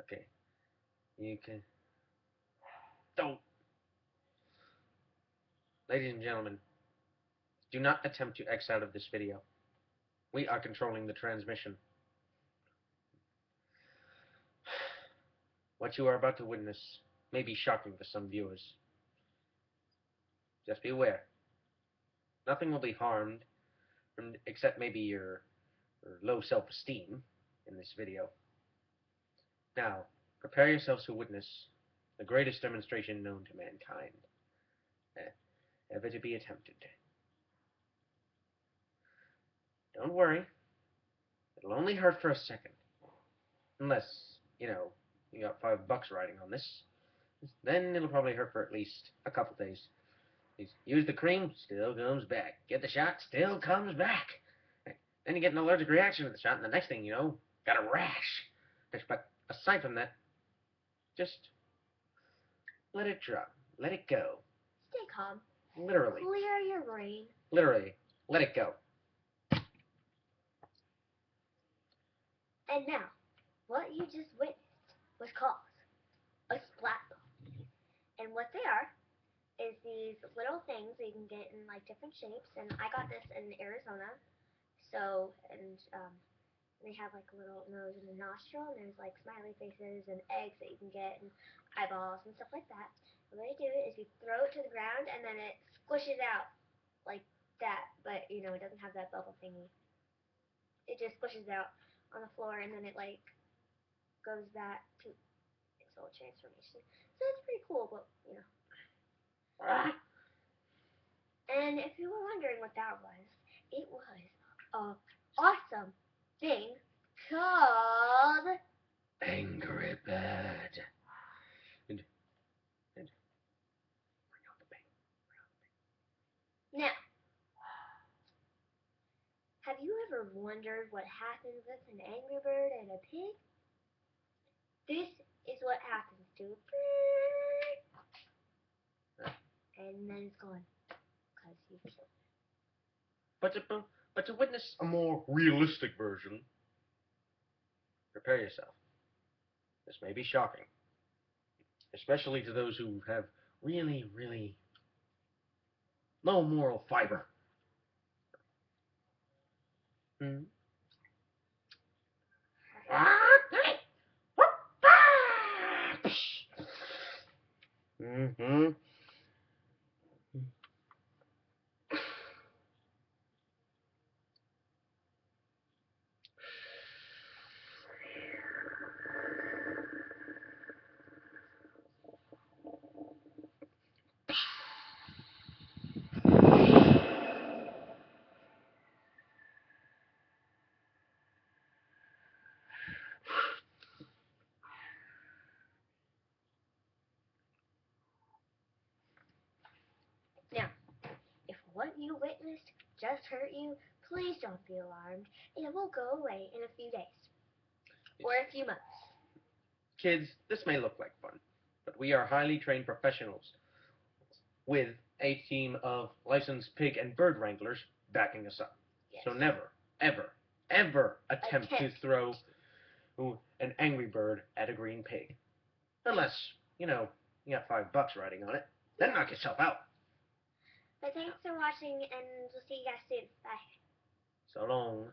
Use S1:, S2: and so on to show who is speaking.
S1: Okay. You can... Don't! Ladies and gentlemen, do not attempt to X out of this video. We are controlling the transmission. What you are about to witness may be shocking for some viewers. Just be aware. Nothing will be harmed, except maybe your low self-esteem in this video. Now, prepare yourselves to witness the greatest demonstration known to mankind, ever to be attempted. Don't worry, it'll only hurt for a second. Unless, you know, you got $5 riding on this. Then it'll probably hurt for at least a couple days. Use the cream, still comes back. Get the shot, still comes back. Then you get an allergic reaction to the shot, and the next thing you know, got a rash. But aside from that, just let it drop. Let it go.
S2: Stay calm.
S1: Literally.
S2: Clear your brain.
S1: Literally. Let it go.
S2: And now, what you just witnessed was called a splat ball. And what they are is these little things that you can get in like different shapes. And I got this in Arizona. So, and they have like a little nose and a nostril, and there's like smiley faces and eggs that you can get, and eyeballs and stuff like that. And what you do is you throw it to the ground, and then it squishes out like that, but you know, it doesn't have that bubble thingy. It just squishes out on the floor, and then it like goes back to its old transformation. So it's pretty cool, but you know. And if you were wondering what that was, it was a awesome thing called
S1: Angry Bird. And bring out the bang.
S2: Now, have you ever wondered what happens with an angry bird and a pig? This is what happens to a bird. And then it's gone. Because you killed it.
S1: But to witness a more realistic version, prepare yourself. This may be shocking, especially to those who have really, really low moral fiber. Mm-hmm.
S2: Now, if what you witnessed just hurt you, please don't be alarmed. It will go away in a few days. Or a few months.
S1: Kids, this may look like fun, but we are highly trained professionals with a team of licensed pig and bird wranglers backing us up.
S2: Yes.
S1: So never, ever, ever attempt to throw an angry bird at a green pig. Unless, you know, you got $5 riding on it. Then knock yourself out.
S2: But thanks for watching, and we'll see you guys soon. Bye.
S1: So long.